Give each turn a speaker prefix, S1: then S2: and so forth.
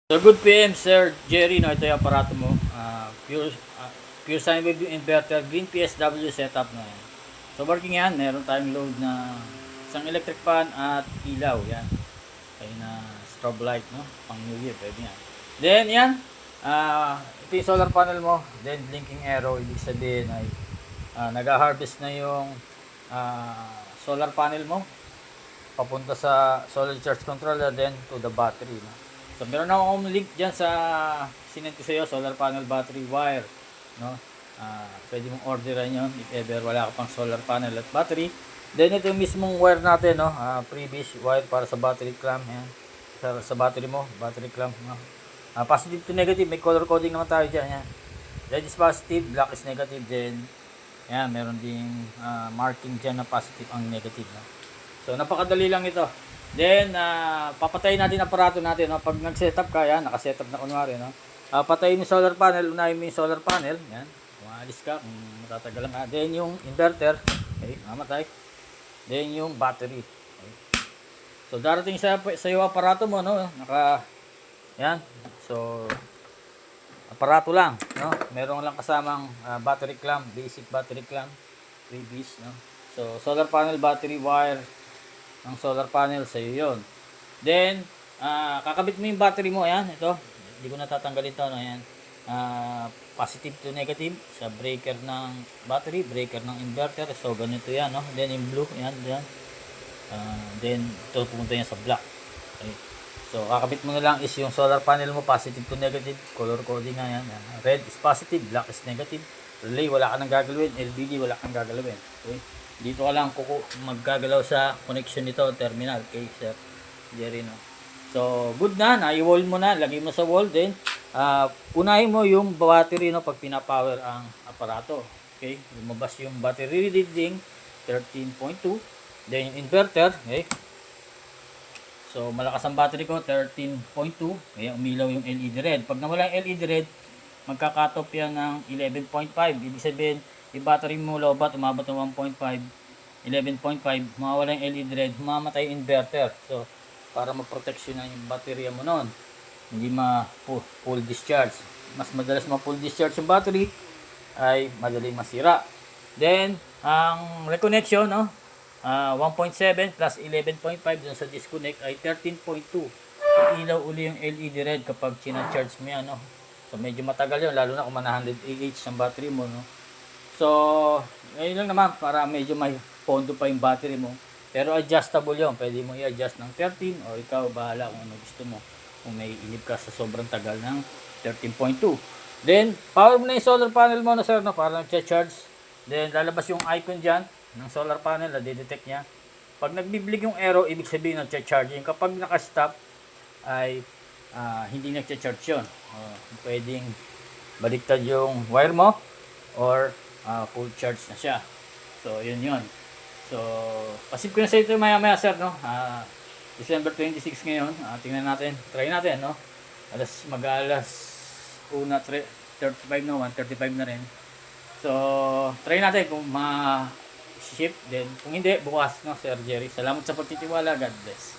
S1: So good PM Sir Jerry, no, ito yung aparato mo. Pure sine wave inverter, green PSW setup na yan. So working yan, meron tayong load na isang electric fan at ilaw yan. Kaya na strobe light, no, pang New Year, pwede yan. Then yan, ito yung solar panel mo, then blinking arrow, ibig sabihin ay nag-harvest na yung solar panel mo papunta sa solar charge controller, then to the battery, no? So meron akong link dyan sa sinend ko sa iyo, solar panel battery wire, no? Pwede mong orderan yon if ever wala ka pang solar panel at battery. Then ito yung mismong wire natin, no? Previous wire para sa battery clamp, yan. Sa battery mo, battery clamp, no? Positive to negative, may color coding naman tayo dyan, yan. Red is positive, black is negative, then yan, meron ding marking dyan na positive ang negative, no? So napakadali lang ito. Then, papatayin natin ang aparato natin. No? Pag nag-setup ka, yan, naka-setup na kunwari. No? Patayin yung solar panel, unahin mo yung solar panel. Yan, umalis ka, kung matatagalan ka. Then, yung inverter, okay, mamatay. Then, yung battery. Okay. So, darating sa iyo aparato mo, no? Yan. So, aparato lang, no? Meron lang kasamang battery clamp, basic battery clamp, previous, no? So, solar panel, battery wire, ang solar panel sa iyo yon. Then kakabit mo yung battery mo, ayan, ito. Hindi ko natatanggalin ito, no, ayan. Positive to negative sa breaker ng battery, breaker ng inverter. So ganito yan, no. Then in blue, ayan, ayan. Then ito pupunta yan sa black. Okay. So kakabit mo na lang is yung solar panel mo, positive to negative, color coding nga yan. Red is positive, black is negative. Relay, wala ka nang gagalawin. LBD, wala kang gagalawin. Okay. Dito ka lang maggagalaw sa connection nito, terminal, kay Sir Jerry, no. So good na, na-wall mo na, lagay mo sa wall. Then unahin mo yung battery, no, pag pinapower ang aparato. Okay, lumabas yung battery reading 13.2. Then yung inverter, okay. So malakas ang battery ko, 13.2. Kaya umilaw yung LED red. Pag nawala yung LED red, magka-cut off yan ng 11.5. Ibig sabihin, yung battery mo lobat, umabot ng 1.5, 11.5, mawawala yung LED red, mamatay yung inverter. So, para maproteksyonan yung baterya mo nun, hindi full discharge. Mas madalas full discharge yung battery, ay madaling masira. Then, ang reconnection, no? 1.7 plus 11.5 dun sa disconnect ay 13.2. Ilaw uli yung LED red kapag charge mo yan, no? So, medyo matagal yun, lalo na kung 100 AH ang battery mo, no? So, ngayon lang naman para medyo may pondo pa yung battery mo. Pero adjustable yun. Pwede mo i-adjust ng 13 o ikaw bahala kung ano gusto mo. Kung may inip ka sa sobrang tagal ng 13.2. Then, power mo na yung solar panel mo, na sir, no, para nag-charge. Then, lalabas yung icon dyan ng solar panel na detect niya. Pag nagbiblig yung arrow, ibig sabihin nag-charging. Kapag naka-stop, ay hindi nag-charge yun. Pwedeng baliktad yung wire mo or full charge na siya. So, yun. So, pasip ko na sa ito maya sir, no? December 26 ngayon. Tingnan natin. Try natin, no? Mag-alas 1:35 na, 1:35 na rin. So, try natin kung ma-ship. Then, kung hindi, bukas, no, Sir Jerry. Salamat sa pagtitiwala. God bless.